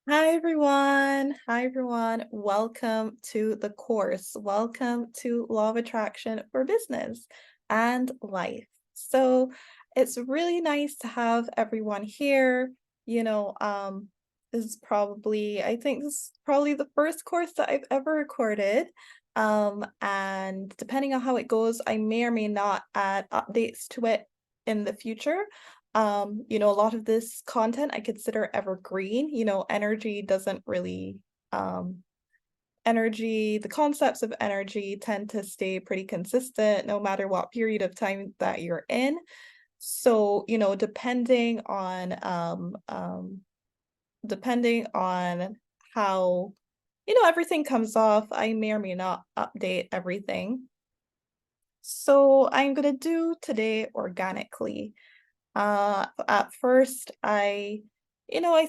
Hi everyone. Hi everyone. Welcome to the course. Welcome to Law of Attraction for Business and Life. So it's really nice to have everyone here. You know, this is probably, I think this is probably the first course that I've ever recorded. And depending on how it goes, I may or may not add updates to it in the future. A lot of this content I consider evergreen. Energy doesn't really energy, the concepts of energy tend to stay pretty consistent no matter what period of time that you're in. So, depending on how, everything comes off, I may or may not update everything. So I'm gonna do today organically. At first, I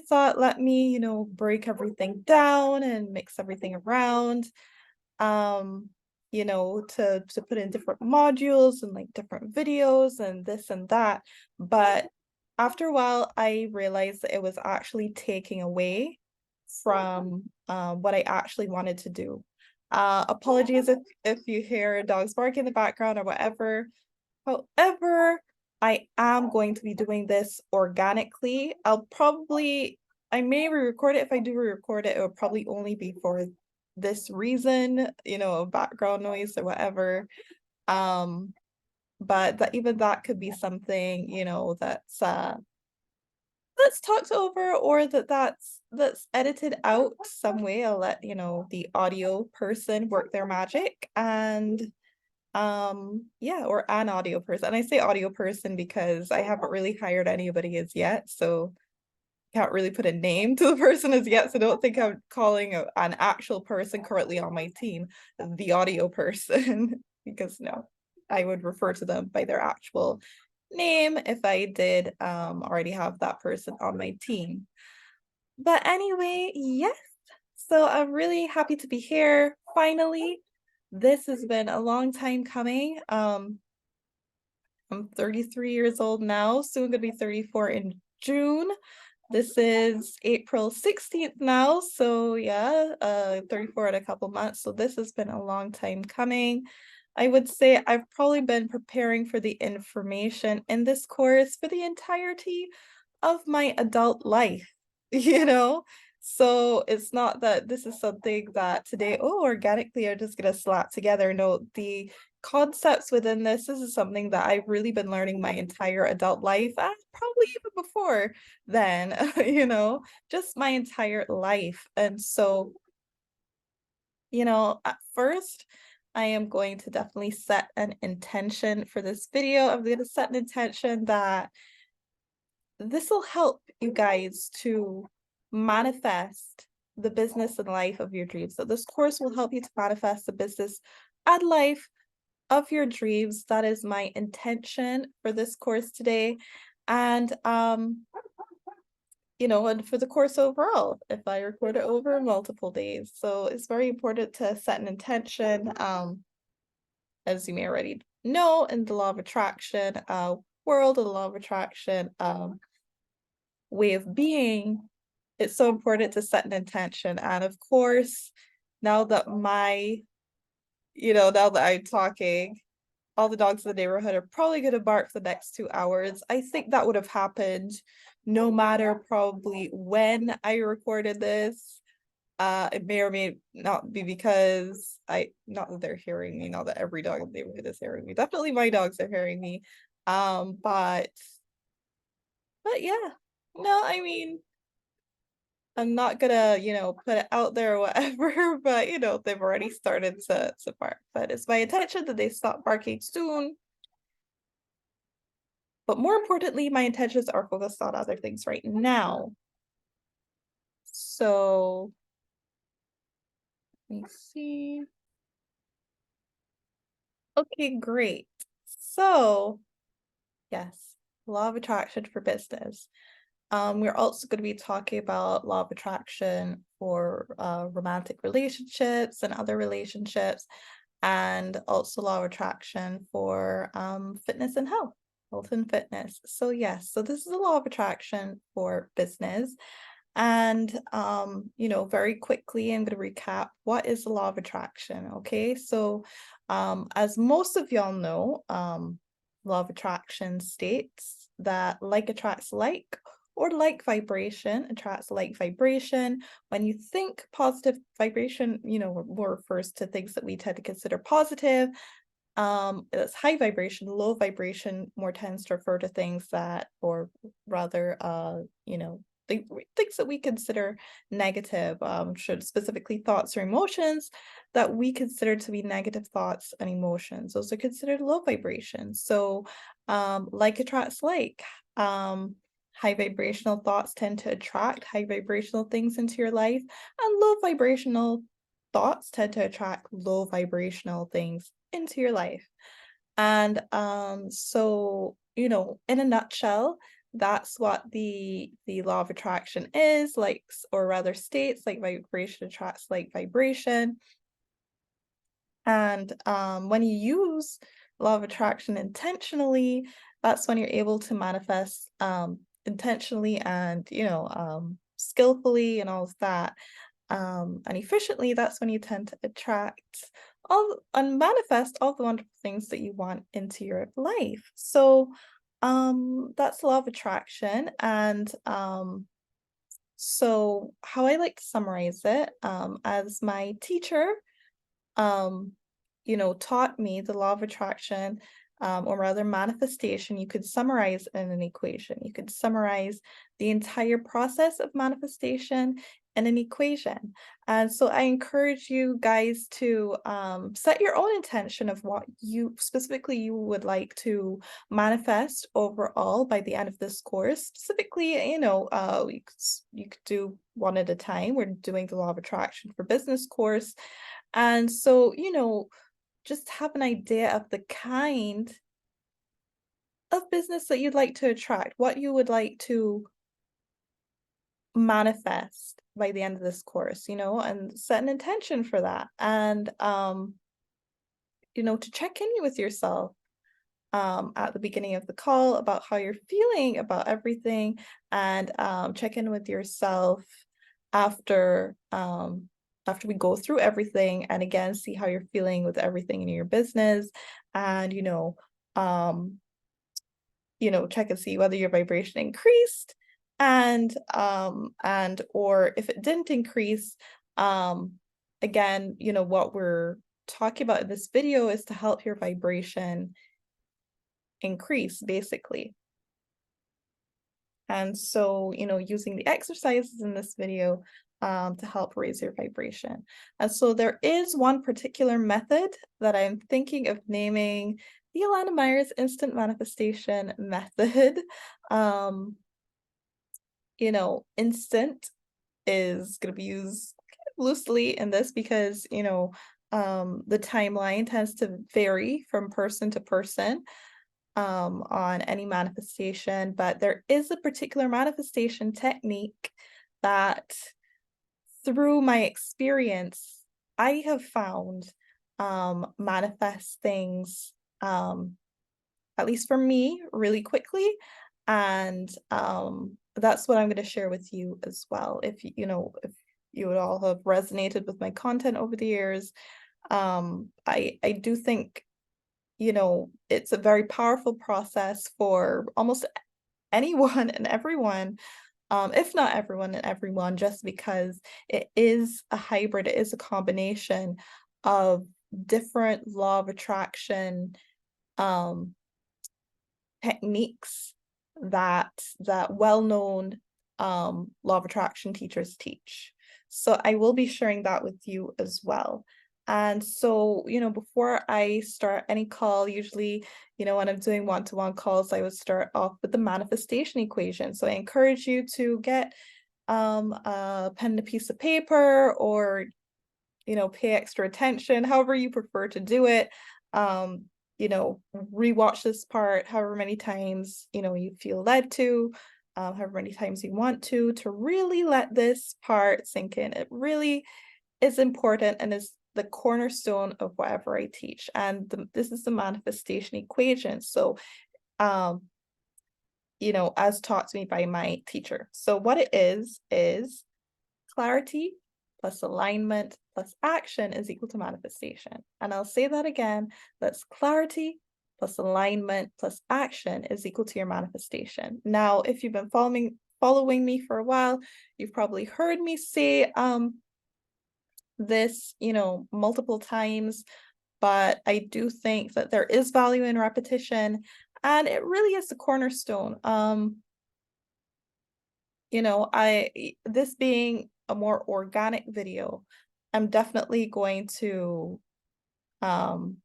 thought, let me, break everything down and mix everything around, to put in different modules and like different videos and this and that. But after a while, I realized that it was actually taking away from what I actually wanted to do. Apologies if you hear dogs barking in the background or whatever. However, I am going to be doing this organically. I may re-record it. If I do re-record it, it will probably only be for this reason, background noise or whatever. Um, but that even that could be something, that's talked over or that's edited out some way. I'll let, the audio person work their magic and yeah, or an audio person. And I say audio person because I haven't really hired anybody as yet, so can't really put a name to the person as yet. So don't think I'm calling an actual person currently on my team the audio person because no, I would refer to them by their actual name if I did already have that person on my team. But anyway, yes. So I'm really happy to be here finally. This has been a long time coming. I'm 33 years old now, soon gonna be 34 in June. This is April 16th now, so yeah, 34 in a couple months. So this has been a long time coming. I would say I've probably been preparing for the information in this course for the entirety of my adult life, you know? So it's not that this is something that today, oh, organically are just gonna slap together. No, the concepts within this is something that I've really been learning my entire adult life, and probably even before then, just my entire life. And so, at first, I am going to definitely set an intention for this video. I'm going to set an intention that this will help you guys to manifest the business and life of your dreams. So this course will help you to manifest the business and life of your dreams. That is my intention for this course today. And and for the course overall, if I record it over multiple days. So it's very important to set an intention. As you may already know, in the law of attraction world, of the law of attraction way of being, it's so important to set an intention. And of course, now that now that I'm talking, all the dogs in the neighborhood are probably going to bark for the next 2 hours. I think that would have happened no matter probably when I recorded this. It may or may not be because not that they're hearing me, not that every dog in the neighborhood is hearing me. Definitely my dogs are hearing me. But yeah, no, I mean, I'm not gonna, put it out there or whatever, but they've already started to bark. But it's my intention that they stop barking soon. But more importantly, my intentions are focused on other things right now. So let me see. Okay, great. So yes, law of attraction for business. We're also going to be talking about law of attraction for romantic relationships and other relationships, and also law of attraction for fitness and health. health and fitness. So yes, so this is a law of attraction for business. And very quickly, I'm going to recap what is the law of attraction. Okay, so as most of y'all know, law of attraction states that like attracts like, or like vibration attracts like vibration. When you think positive vibration, more refers to things that we tend to consider positive. It's high vibration. Low vibration more tends to refer to things that, or rather, things that we consider negative, should specifically thoughts or emotions that we consider to be negative thoughts and emotions. Those are considered low vibration. So, like attracts like. High vibrational thoughts tend to attract high vibrational things into your life, and low vibrational thoughts tend to attract low vibrational things into your life. And so, in a nutshell, that's what the law of attraction is, like, or rather states, like vibration attracts like vibration. And when you use law of attraction intentionally, that's when you're able to manifest intentionally and skillfully and all of that, and efficiently. That's when you tend to attract all and manifest all the wonderful things that you want into your life. So that's law of attraction. And so how I like to summarize it, as my teacher um, taught me, the law of attraction, or rather manifestation, you could summarize in an equation. You could summarize the entire process of manifestation in an equation. And so I encourage you guys to set your own intention of what you specifically you would like to manifest overall by the end of this course. Specifically, you could do one at a time. We're doing the law of attraction for business course. And so, just have an idea of the kind of business that you'd like to attract, what you would like to manifest by the end of this course, and set an intention for that. And to check in with yourself at the beginning of the call about how you're feeling about everything, and check in with yourself after after we go through everything, and again see how you're feeling with everything in your business. And um check and see whether your vibration increased, and or if it didn't increase. Again, what we're talking about in this video is to help your vibration increase, basically. And so, using the exercises in this video to help raise your vibration. And so there is one particular method that I'm thinking of naming the Alana Myers Instant Manifestation Method. Instant is going to be used loosely in this because, the timeline tends to vary from person to person on any manifestation, but there is a particular manifestation technique that, through my experience, I have found manifest things, at least for me, really quickly. And that's what I'm going to share with you as well. If if you would all have resonated with my content over the years, I do think it's a very powerful process for almost anyone and everyone, if not everyone and everyone, just because it is a hybrid, it is a combination of different law of attraction um, techniques that well-known law of attraction teachers teach. So I will be sharing that with you as well. And so, before I start any call, usually, when I'm doing one-to-one calls, I would start off with the manifestation equation. So I encourage you to get a pen and a piece of paper, or pay extra attention, however you prefer to do it. Um, rewatch this part however many times you feel led to, however many times you want to really let this part sink in. It really is important and is the cornerstone of whatever I teach. And this is the manifestation equation. So as taught to me by my teacher. So what it is clarity plus alignment plus action is equal to manifestation. And I'll say that again, that's clarity plus alignment plus action is equal to your manifestation. Now, if you've been following me for a while, you've probably heard me say this, multiple times, but I do think that there is value in repetition, and it really is the cornerstone. This being a more organic video, I'm definitely going to um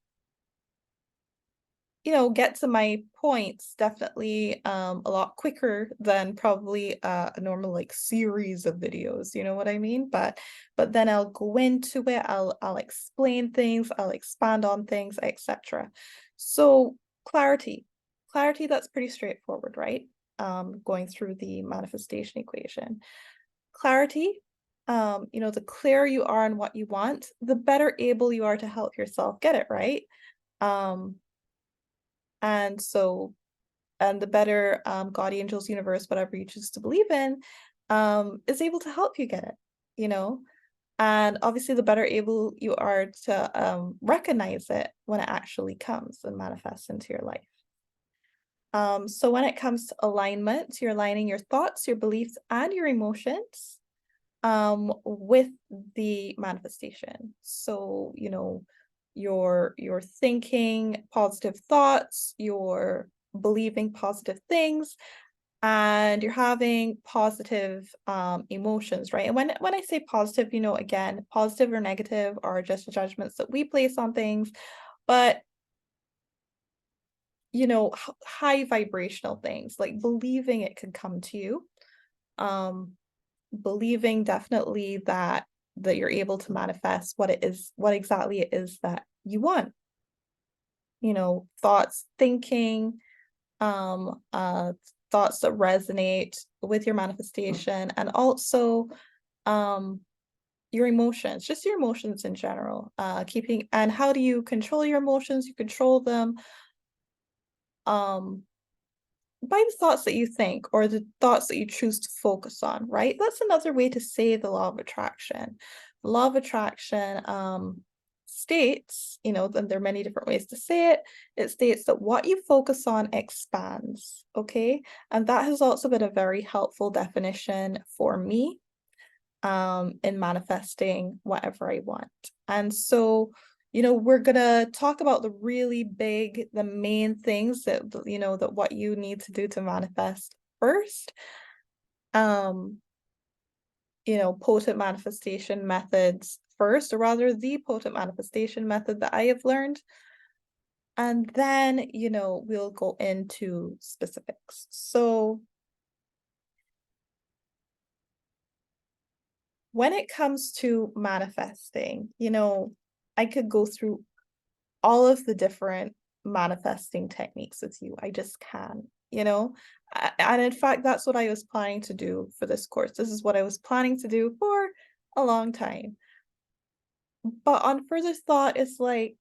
get to my points definitely a lot quicker than probably a normal like series of videos, you know what I mean? But then I'll go into it, I'll explain things, I'll expand on things, etc. So clarity. Clarity, that's pretty straightforward, right? Going through the manifestation equation. Clarity, the clearer you are on what you want, the better able you are to help yourself get it right. Um, and so, and the better God, angels, universe, whatever you choose to believe in, is able to help you get it, you know? And obviously, the better able you are to recognize it when it actually comes and manifests into your life. So when it comes to alignment, you're aligning your thoughts, your beliefs, and your emotions with the manifestation. So, you're thinking positive thoughts, you're believing positive things, and you're having positive emotions, right? And when I say positive, again, positive or negative are just judgments that we place on things, but high vibrational things, like believing it could come to you. Um, Believing definitely that you're able to manifest what exactly it is that you want. Thoughts, thinking, thoughts that resonate with your manifestation, and also um your emotions, just your emotions in general. Keeping and how do you control your emotions? You control them um by the thoughts that you think or the thoughts that you choose to focus on, right? That's another way to say the law of attraction. The law of attraction states, then there are many different ways to say it. It states that what you focus on expands, okay? And that has also been a very helpful definition for me in manifesting whatever I want. And so, we're gonna talk about the main things that what you need to do to manifest first. Um, Potent manifestation methods first, or rather the potent manifestation method that I have learned. And then, we'll go into specifics. So when it comes to manifesting, I could go through all of the different manifesting techniques with you. I just can. And in fact, that's what I was planning to do for this course. This is what I was planning to do for a long time. But on further thought, it's like,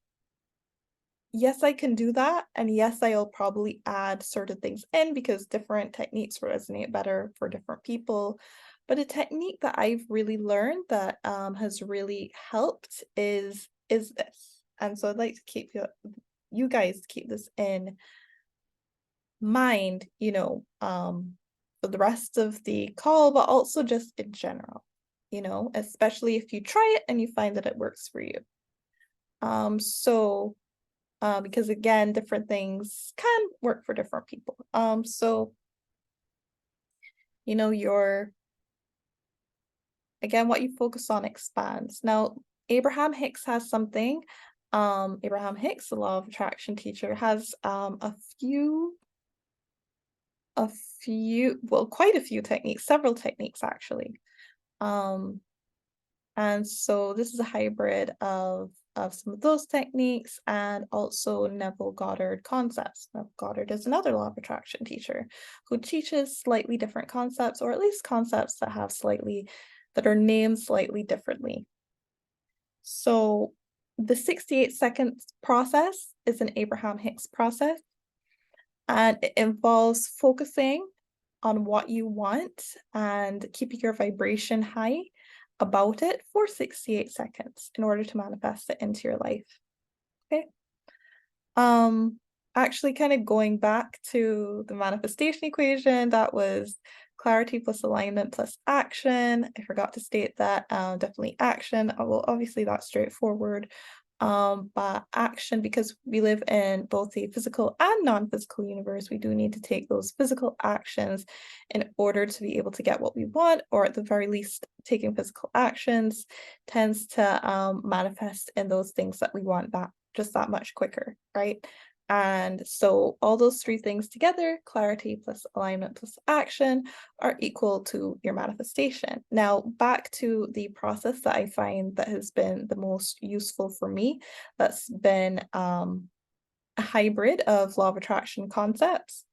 yes, I can do that. And yes, I'll probably add certain things in because different techniques resonate better for different people. But a technique that I've really learned that has really helped is this. And so I'd like to keep you guys keep this in mind, for the rest of the call, but also just in general, especially if you try it and you find that it works for you. So because again, different things can work for different people. So your again, what you focus on expands. Now, Abraham Hicks has something. Abraham Hicks, the law of attraction teacher, has quite a few techniques, several techniques actually. And so this is a hybrid of some of those techniques and also Neville Goddard concepts. Neville Goddard is another law of attraction teacher who teaches slightly different concepts, or at least concepts that are named slightly differently. So the 68 seconds process is an Abraham Hicks process. And it involves focusing on what you want and keeping your vibration high about it for 68 seconds in order to manifest it into your life. Okay. Um, Actually kind of going back to the manifestation equation, that was clarity plus alignment plus action. I forgot to state that, definitely action. Well, obviously that's straightforward. But action, because we live in both the physical and non-physical universe, we do need to take those physical actions in order to be able to get what we want, or at the very least, taking physical actions tends to manifest in those things that we want that just that much quicker, right? And so all those three things together, clarity plus alignment plus action, are equal to your manifestation. Now, back to the process that I find that has been the most useful for me, that's been a hybrid of law of attraction concepts.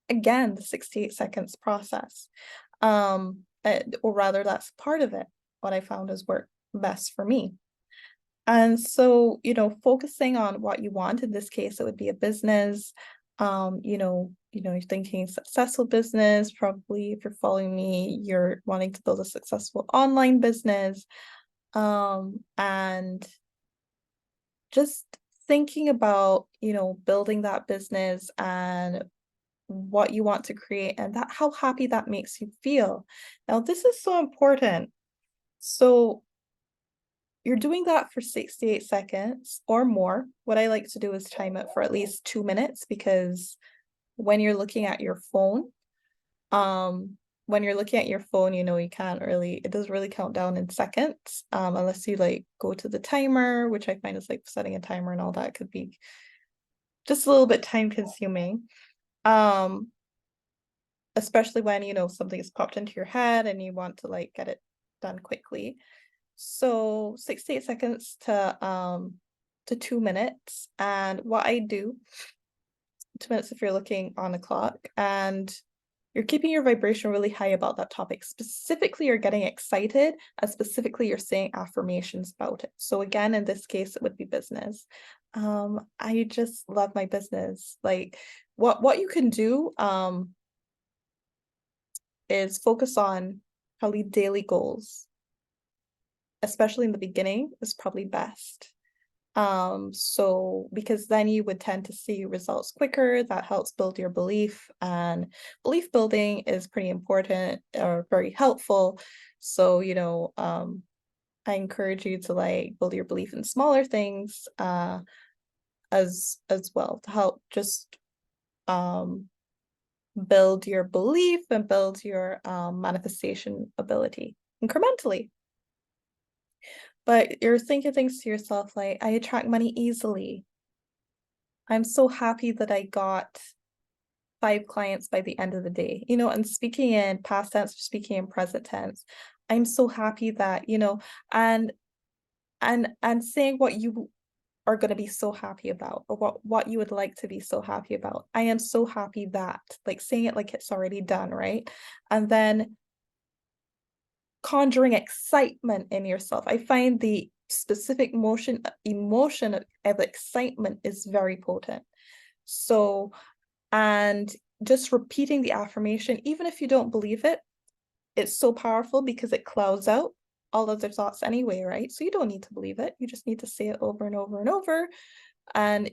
Again, the 68 seconds process, or rather, that's part of it. What I found has worked best for me. And so, focusing on what you want, in this case, it would be a business. You're thinking successful business. Probably if you're following me, you're wanting to build a successful online business. And just thinking about, building that business and what you want to create and that how happy that makes you feel. Now, this is so important. So you're doing that for 68 seconds or more. What I like to do is time it for at least 2 minutes, because when you're looking at your phone, um, you can't really, it doesn't really count down in seconds, unless you like go to the timer, which I find is like setting a timer and all that could be just a little bit time consuming. Um, Especially when, something has popped into your head and you want to like get it done quickly. So 68 seconds to 2 minutes. And what I do, 2 minutes if you're looking on the clock, and you're keeping your vibration really high about that topic. Specifically, you're getting excited, and specifically you're saying affirmations about it. So again, in this case, it would be business. I just love my business. Like what you can do is focus on probably daily goals, especially in the beginning, is probably best. So because then you would tend to see results quicker, that helps build your belief, and belief building is pretty important or very helpful. So, I encourage you to like build your belief in smaller things as well to help just um build your belief and build your manifestation ability incrementally. But you're thinking things to yourself like, I attract money easily. I'm so happy that I got 5 clients by the end of the day, and speaking in past tense, speaking in present tense. I'm so happy that, and saying what you are going to be so happy about, or what you would like to be so happy about. I am so happy that, like saying it like it's already done, right? And then conjuring excitement in yourself. I find the specific emotion of excitement is very potent. So, and just repeating the affirmation, even if you don't believe it, it's so powerful because it clouds out all other thoughts anyway, right? So you don't need to believe it. You just need to say it over and over and over, and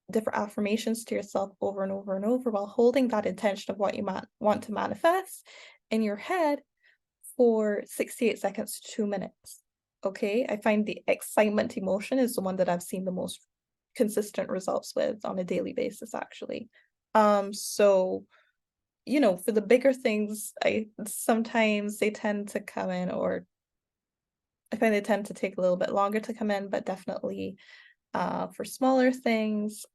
different affirmations to yourself over and over and over, while holding that intention of what you want to manifest in your head for 68 seconds to 2 minutes. Okay, I find the excitement emotion is the one that I've seen the most consistent results with on a daily basis, actually. So, for the bigger things, I sometimes they tend to come in, or I find they tend to take a little bit longer to come in, but definitely for smaller things,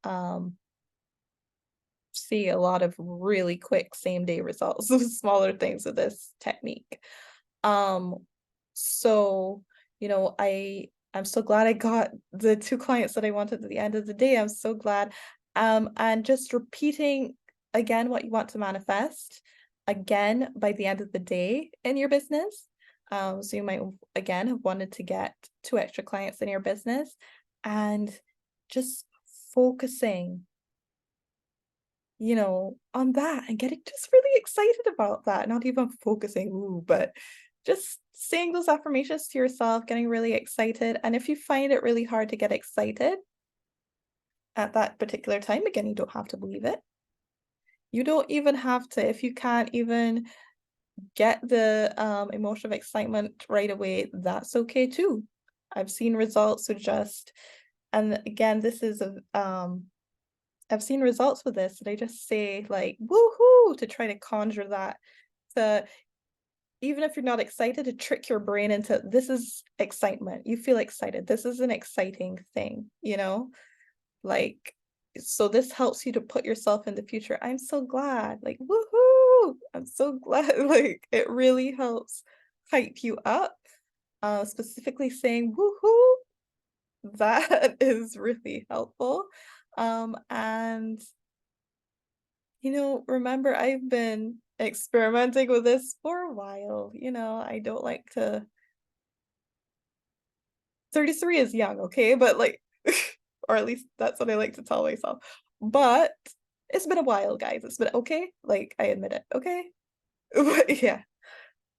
see a lot of really quick same day results with smaller things with this technique. Um, so, I'm so glad I got the 2 clients that I wanted at the end of the day. I'm so glad. And just repeating again what you want to manifest again by the end of the day in your business. So you might again have wanted to get 2 extra clients in your business, and just focusing on that and getting just really excited about that, not even focusing, ooh, but just saying those affirmations to yourself, getting really excited. And if you find it really hard to get excited at that particular time, again, you don't have to believe it. You don't even have to, if you can't even get the emotion of excitement right away, that's okay too. I've seen results with just, and again, this is a I've seen results with this. They just say like woohoo to try to conjure that, to even if you're not excited, to trick your brain into this is excitement. You feel excited. This is an exciting thing. Like, so this helps you to put yourself in the future. I'm so glad. Like, woohoo! I'm so glad. Like, it really helps hype you up. Specifically saying woohoo, that is really helpful. And remember, I've been experimenting with this for a while. I don't like to 33 is young, okay? But like, or at least that's what I like to tell myself. But it's been a while, guys. It's been okay. Like, I admit it, okay? But yeah.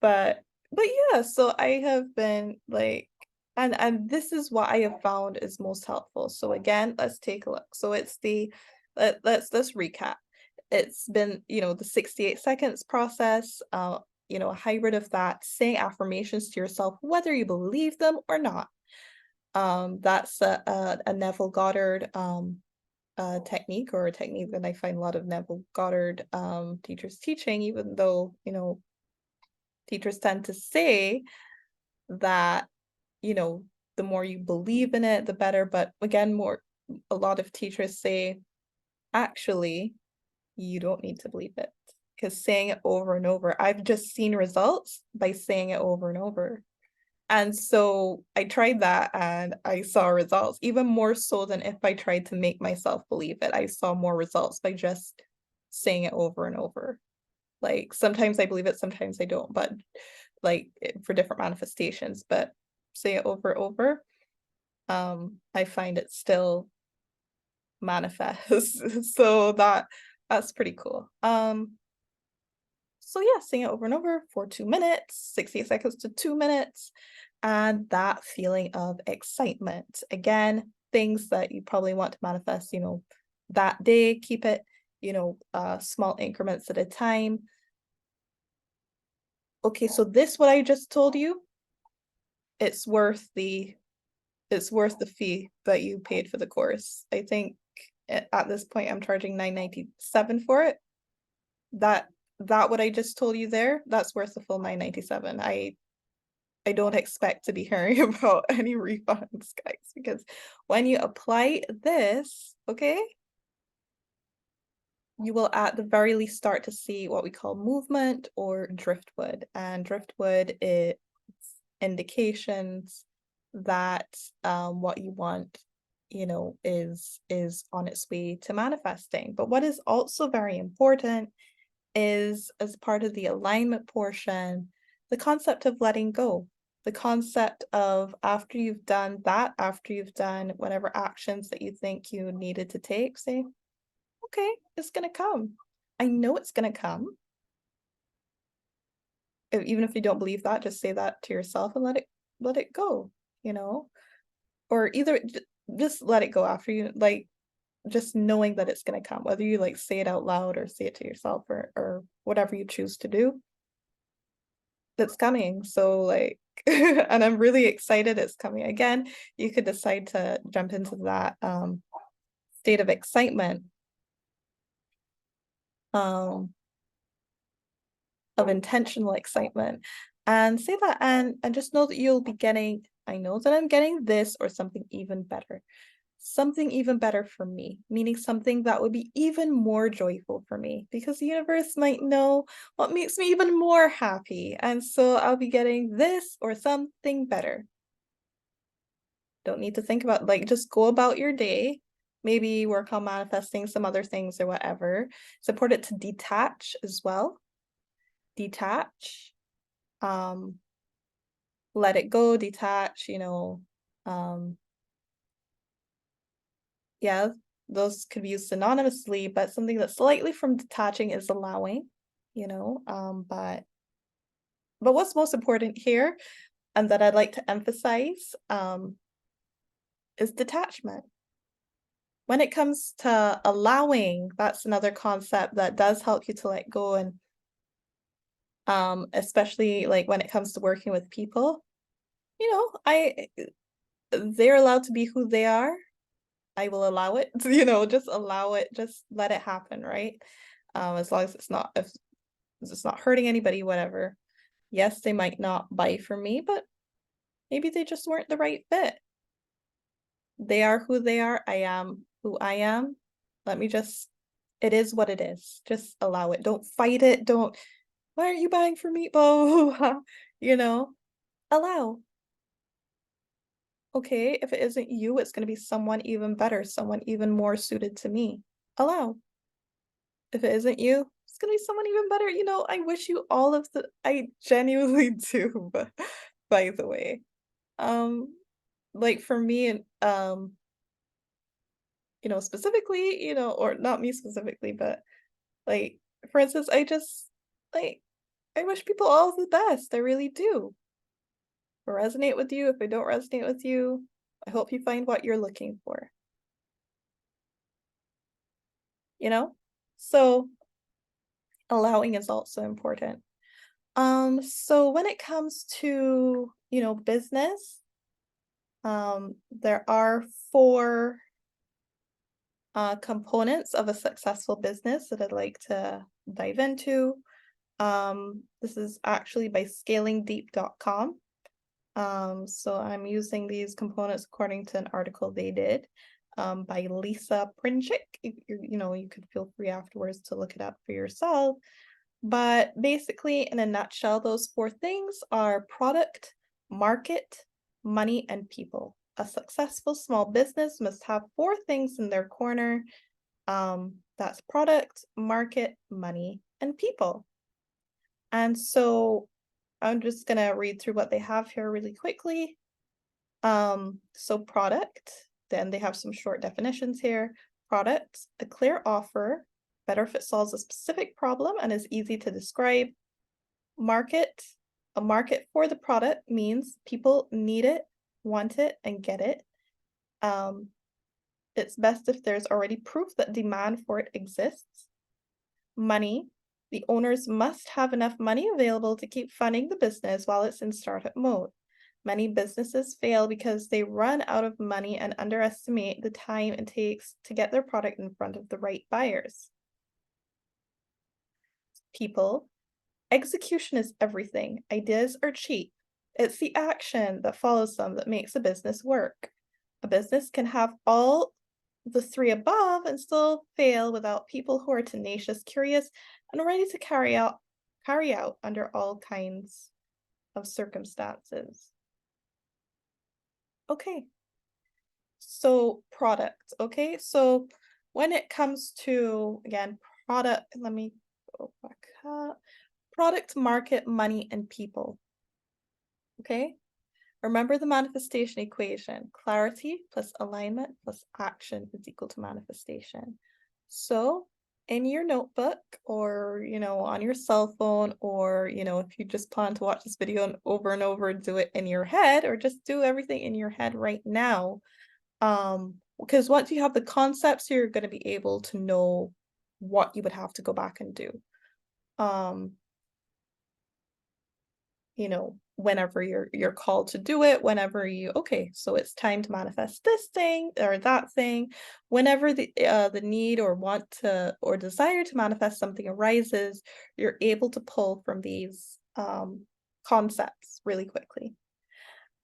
But but yeah, so I have been like, and this is what I have found is most helpful. So again, let's take a look. So it's let's recap. It's been, the 68 seconds process, a hybrid of that, saying affirmations to yourself, whether you believe them or not. That's a Neville Goddard technique, or a technique that I find a lot of Neville Goddard teachers teaching, even though, teachers tend to say that, you know, the more you believe in it, the better. But again, a lot of teachers say, actually, you don't need to believe it, because saying it over and over, I've just seen results by saying it over and over. And so I tried that and I saw results, even more so than if I tried to make myself believe it. I saw more results by just saying it over and over. Like, sometimes I believe it, sometimes I don't, but like for different manifestations, but say it over and over, I find it still manifests. So that's pretty cool. So yeah, saying it over and over for 2 minutes, 60 seconds to 2 minutes, and that feeling of excitement. Again, things that you probably want to manifest, that day, keep it, small increments at a time. Okay, so this, what I just told you, it's worth the it's worth the fee that you paid for the course. I think at this point I'm charging 9.97 for it. That that what I just told you there, that's worth the full 9.97. I don't expect to be hearing about any refunds, guys, because when you apply this, okay, you will at the very least start to see what we call movement or driftwood. And driftwood is indications that what you want, is on its way to manifesting. But what is also very important is, as part of the alignment portion, the concept of letting go. The concept of, after you've done that, after you've done whatever actions that you think you needed to take, say, okay, it's gonna come. I know it's gonna come. Even if you don't believe that, just say that to yourself and let it go, you know? Or either just let it go after you, like, just knowing that it's gonna come, whether you like say it out loud or say it to yourself, or whatever you choose to do, it's coming. So like, and I'm really excited it's coming. Again, you could decide to jump into that state of excitement, um of intentional excitement, and say that, and just know that you'll be getting, I know that I'm getting this or something even better. Something even better for me, meaning something that would be even more joyful for me, because the universe might know what makes me even more happy. And so I'll be getting this or something better. Don't need to think about, like, just go about your day. Maybe work on manifesting some other things or whatever. It's important to detach as well. Detach, um, let it go, detach, yeah, those could be used synonymously, but something that's slightly from detaching is allowing, but what's most important here and that I'd like to emphasize is detachment. When it comes to allowing, that's another concept that does help you to let go and especially like when it comes to working with people, I they're allowed to be who they are. I will allow it, just allow it, just let it happen, right? As long as if it's not hurting anybody, whatever. Yes, they might not buy from me, but maybe they just weren't the right fit. They are who they are. I am who I am. Let me just, it is what it is. Just allow it. Don't fight it. Don't, why aren't you buying from me? Oh, you know, allow. Okay, if it isn't you, it's going to be someone even better, someone even more suited to me. Allow. If it isn't you, it's going to be someone even better. I wish you all of I genuinely do, but by the way. Um, like for me and specifically, or not me specifically, but like for instance, I just like I wish people all the best. I really do. If I resonate with you, if I don't resonate with you, I hope you find what you're looking for, you know? So allowing is also important. So when it comes to, business, there are four components of a successful business that I'd like to dive into. This is actually by scalingdeep.com. So I'm using these components according to an article they did by Lisa Princhick. You could feel free afterwards to look it up for yourself. But basically, in a nutshell, those four things are product, market, money, and people. A successful small business must have four things in their corner. That's product, market, money, and people. And so I'm just gonna read through what they have here really quickly. So product, then they have some short definitions here. Product, a clear offer, better if it solves a specific problem and is easy to describe. Market, a market for the product means people need it, want it, and get it. Um, it's best if there's already proof that demand for it exists. Money, the owners must have enough money available to keep funding the business while it's in startup mode. Many businesses fail because they run out of money and underestimate the time it takes to get their product in front of the right buyers. People, execution is everything. Ideas are cheap. It's the action that follows them that makes a business work. A business can have all the three above and still fail without people who are tenacious, curious, and ready to carry out under all kinds of circumstances. Okay. So product, okay? So when it comes to, again, product, let me go back up. Product, market, money, and people, okay? Remember the manifestation equation. Clarity plus alignment plus action is equal to manifestation. So in your notebook or, on your cell phone or, if you just plan to watch this video and over, do it in your head or just do everything in your head right now. Because once you have the concepts, you're going to be able to know what you would have to go back and do. Um, whenever you're called to do it, whenever okay, so it's time to manifest this thing or that thing, whenever the need or want to or desire to manifest something arises, you're able to pull from these concepts really quickly.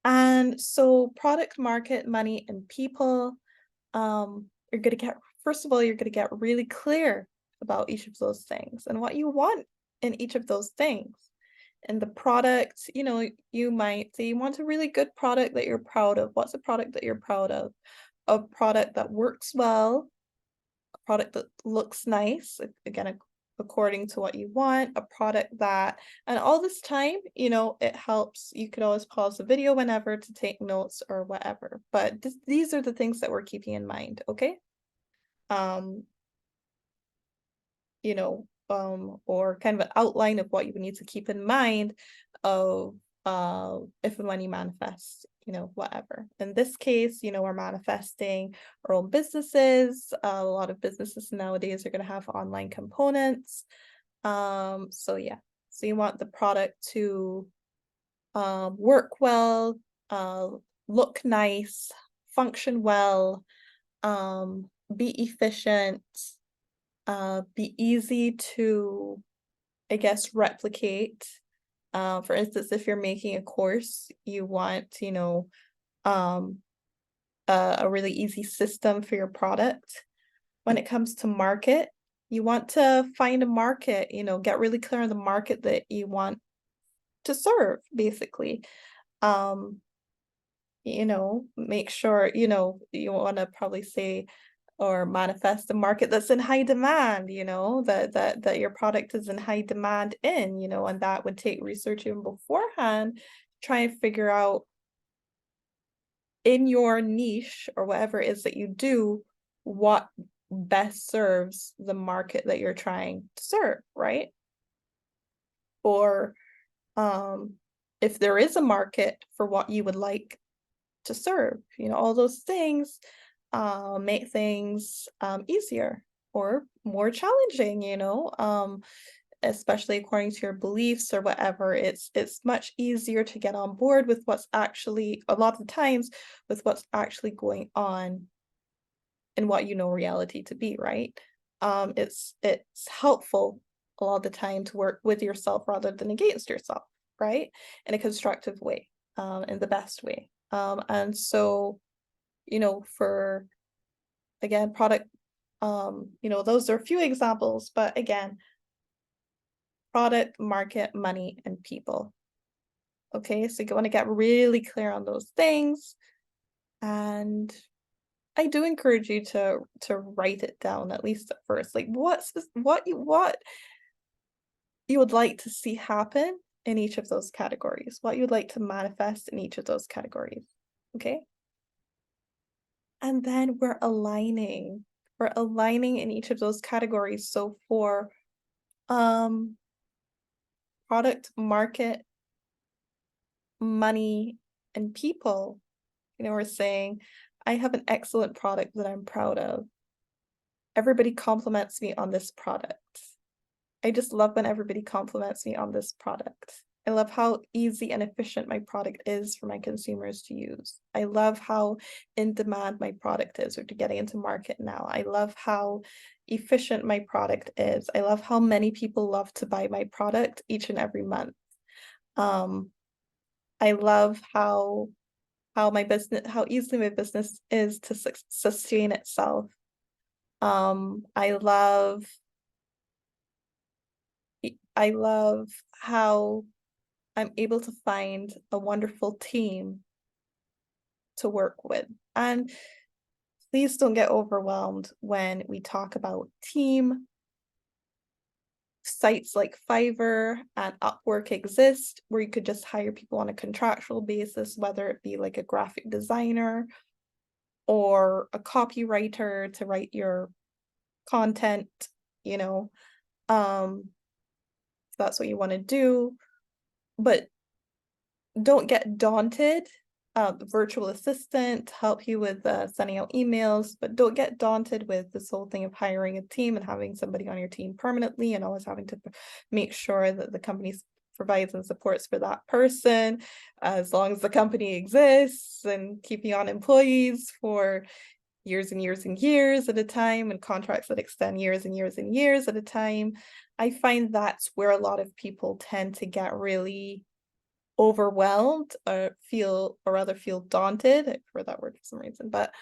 And so product, market, money, and people, you're going to get, first of all, you're going to get really clear about each of those things and what you want in each of those things. And the product, you might say you want a really good product that you're proud of. What's a product that you're proud of? A product that works well, a product that looks nice, again, according to what you want, a product that, and all this time, it helps. You could always pause the video whenever to take notes or whatever. But these are the things that we're keeping in mind, okay? um, or kind of an outline of what you would need to keep in mind of if and when you manifest, whatever. In this case, we're manifesting our own businesses. A lot of businesses nowadays are going to have online components. So yeah, so you want the product to work well, uh, look nice, function well, be efficient, be easy to, I guess, replicate. For instance, if you're making a course, you want, um, a really easy system for your product. When it comes to market, you want to find a market, get really clear on the market that you want to serve, basically. Um, make sure, you want to probably say or manifest a market that's in high demand, that your product is in high demand in, and that would take research even beforehand, try and figure out in your niche or whatever it is that you do, what best serves the market that you're trying to serve, right? Or if there is a market for what you would like to serve, all those things make things easier or more challenging, especially according to your beliefs or whatever. It's much easier to get on board with what's actually, a lot of the times, with what's actually going on and what you know reality to be, right? It's helpful a lot of the time to work with yourself rather than against yourself, right? In a constructive way, in the best way. And so, for again, product, those are a few examples, but again, product, market, money, and people. Okay, so you want to get really clear on those things. And I do encourage you to write it down at least at first. Like what you would like to see happen in each of those categories, what you would like to manifest in each of those categories. Okay. And then we're aligning. We're aligning in each of those categories. So for um product, market, money, and people, we're saying, I have an excellent product that I'm proud of. Everybody compliments me on this product. I just love when everybody compliments me on this product. I love how easy and efficient my product is for my consumers to use. I love how in demand my product is, or to getting into market now. I love how efficient my product is. I love how many people love to buy my product each and every month. Um, I love how easily my business is to sustain itself. I love how I'm able to find a wonderful team to work with. And please don't get overwhelmed when we talk about team. Sites like Fiverr and Upwork exist where you could just hire people on a contractual basis, whether it be like a graphic designer or a copywriter to write your content, you know, if that's what you want to do. But don't get daunted. Virtual assistant help you with sending out emails, but don't get daunted with this whole thing of hiring a team and having somebody on your team permanently and always having to make sure that the company provides and supports for that person as long as the company exists, and keeping on employees for years and years and years at a time, and contracts that extend years and years and years at a time. I find that's where a lot of people tend to get really overwhelmed or rather feel daunted. I prefer that word for some reason, but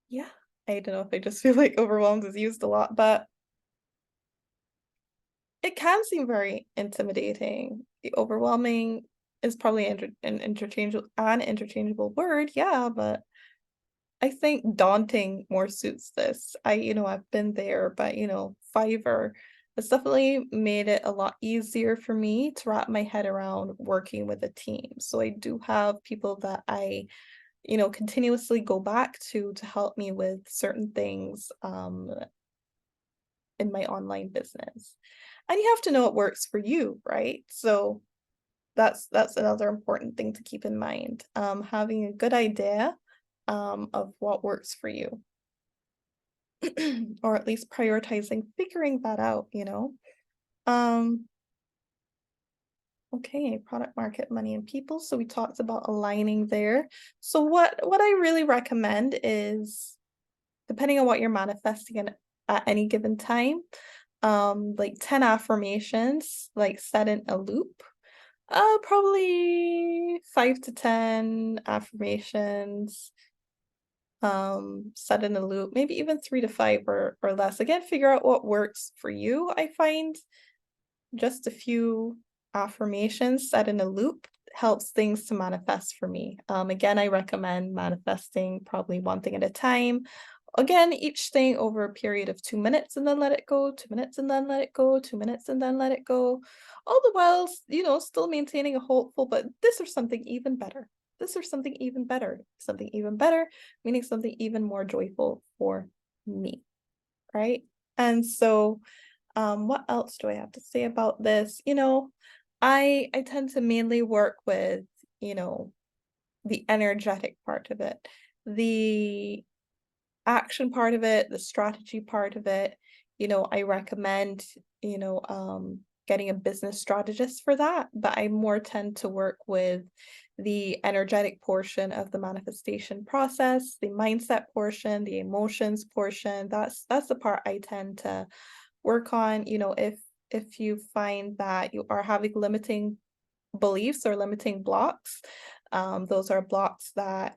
yeah, I don't know if I just feel like overwhelmed is used a lot, but it can seem very intimidating. The overwhelming is probably an interchangeable word, yeah, but I think daunting more suits this. I've been there, but Fiverr has definitely made it a lot easier for me to wrap my head around working with a team. So I do have people that I continuously go back to help me with certain things in my online business. And you have to know what works for you, right? So that's another important thing to keep in mind. Having a good idea of what works for you, or at least prioritizing, figuring that out. Um, okay, product, market, money, and people. So we talked about aligning there. So what I really recommend is, depending on what you're manifesting at any given time, like 10 affirmations, like set in a loop. Probably 5 to 10 affirmations, set in a loop, maybe even 3 to 5 or less. Again, figure out what works for you. I find just a few affirmations set in a loop helps things to manifest for me. Again, I recommend manifesting probably one thing at a time. Again, each thing over a period of 2 minutes and then let it go, 2 minutes and then let it go, 2 minutes and then let it go. All the while, still maintaining a hopeful, but this or something even better. This or something even better. Something even better, meaning something even more joyful for me. Right. And so what else do I have to say about this? I tend to mainly work with, you know, the energetic part of it, the action part of it, the strategy part of it. I recommend, getting a business strategist for that, but I more tend to work with the energetic portion of the manifestation process, the mindset portion, the emotions portion. That's the part I tend to work on. If you find that you are having limiting beliefs or limiting blocks, those are blocks that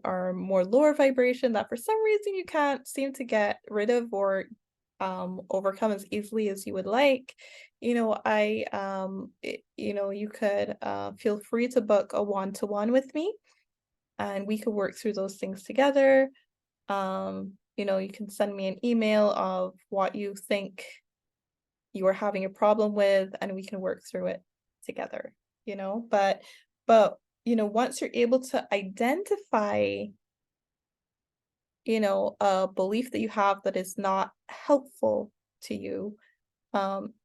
are more lower vibration that for some reason you can't seem to get rid of or overcome as easily as you would like. You could feel free to book a one-to-one with me, and we could work through those things together. You can send me an email of what you think you are having a problem with, and we can work through it together. But once you're able to identify a belief that you have that is not helpful to you,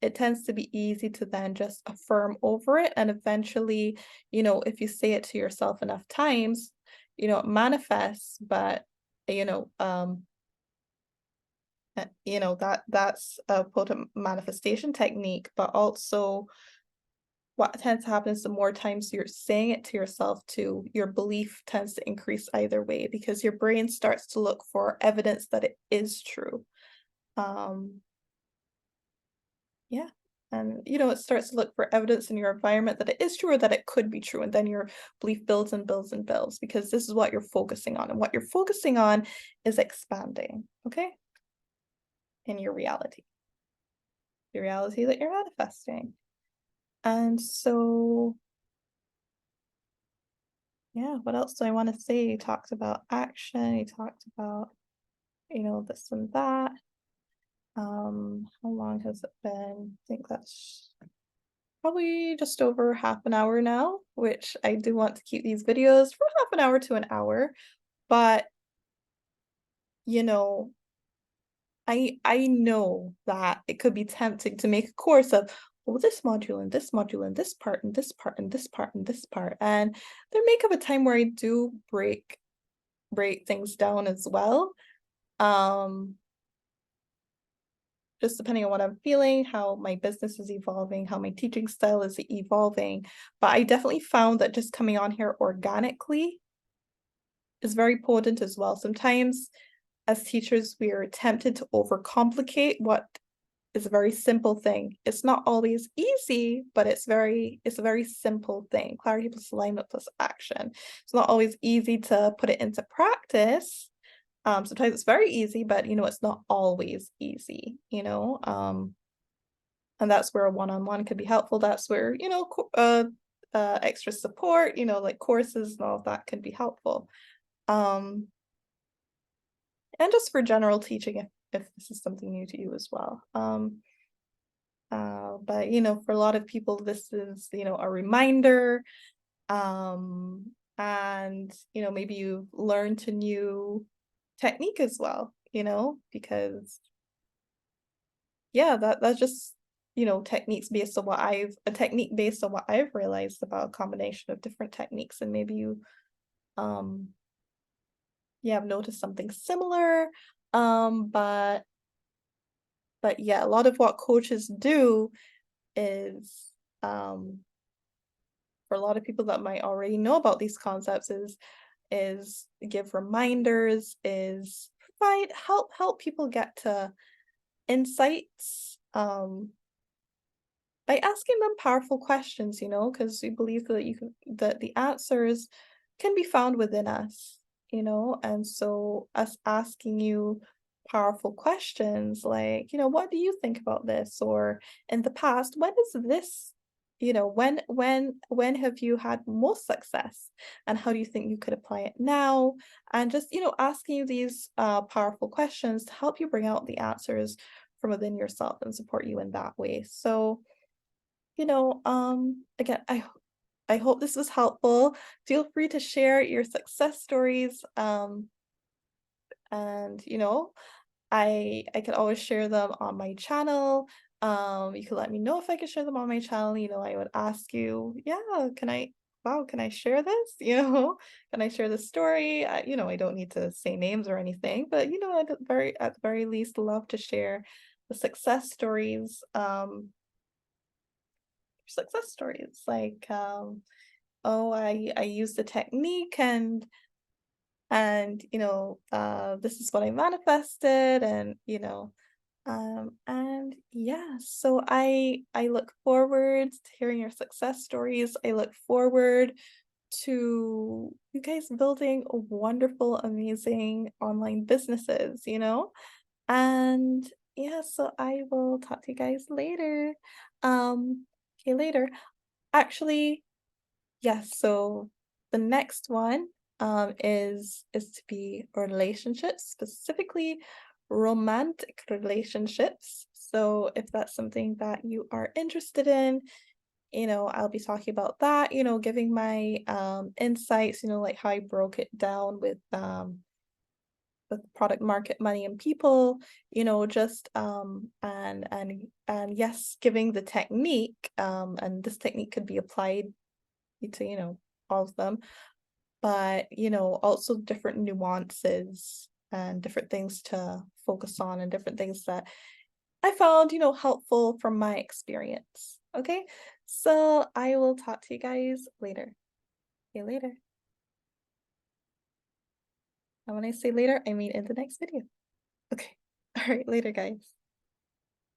it tends to be easy to then just affirm over it, and eventually, if you say it to yourself enough times, it manifests. But you know um that's a potent manifestation technique. But also, what tends to happen is the more times you're saying it to yourself too, your belief tends to increase either way, because your brain starts to look for evidence that it is true. Um, yeah. And it starts to look for evidence in your environment that it is true or that it could be true. And then your belief builds and builds and builds, because this is what you're focusing on. And what you're focusing on is expanding, okay? In your reality, the reality that you're manifesting. And so, yeah, what else do I want to say? You talked about action, you talked about, this and that. How long has it been? I think that's probably just over half an hour now, which I do want to keep these videos from half an hour to an hour. But, you know, I know that it could be tempting to make a course of, well, this module and this module and this part and this part and this part and this part. And there may come a time where I do break things down as well. Um, just depending on what I'm feeling, how my business is evolving, how my teaching style is evolving. But I definitely found that just coming on here organically is very potent as well. Sometimes as teachers, we are tempted to overcomplicate what is a very simple thing. It's not always easy, but it's a very simple thing. Clarity plus alignment plus action. It's not always easy to put it into practice. Sometimes it's very easy, but it's not always easy. And that's where a one-on-one could be helpful. That's where, extra support, like courses and all of that could be helpful. Um, and just for general teaching, if this is something new to you as well. But for a lot of people, this is, a reminder. and maybe you've learned a new technique as well, because yeah, that's just techniques based on what I've a technique based on what I've realized about a combination of different techniques, and maybe you um yeah, have noticed something similar. But yeah, a lot of what coaches do is um for a lot of people that might already know about these concepts is give reminders, is provide help people get to insights by asking them powerful questions, because we believe that that the answers can be found within us, and so us asking you powerful questions like, what do you think about this? Or in the past, when is this, when have you had most success? And how do you think you could apply it now? And just, asking you these powerful questions to help you bring out the answers from within yourself and support you in that way. So, again, I hope this was helpful. Feel free to share your success stories. And I could always share them on my channel. You could let me know if I could share them on my channel. I would ask you, yeah, can I share this? Can I share this story? I don't need to say names or anything, but at the very least, love to share the success stories like oh, I used the technique, and this is what I manifested, and and yeah, so I look forward to hearing your success stories. I look forward to you guys building wonderful, amazing online businesses, and yeah, so I will talk to you guys later. Okay, later. Actually, yes, so the next one is to be relationships, specifically romantic relationships. So if that's something that you are interested in, I'll be talking about that, giving my insights, like how I broke it down with product market money and people, just and yes, giving the technique, and this technique could be applied to, all of them, but, also different nuances and different things to focus on and different things that I found, helpful from my experience. Okay. So I will talk to you guys later. See you later. And when I say later, I mean in the next video. Okay. All right. Later, guys.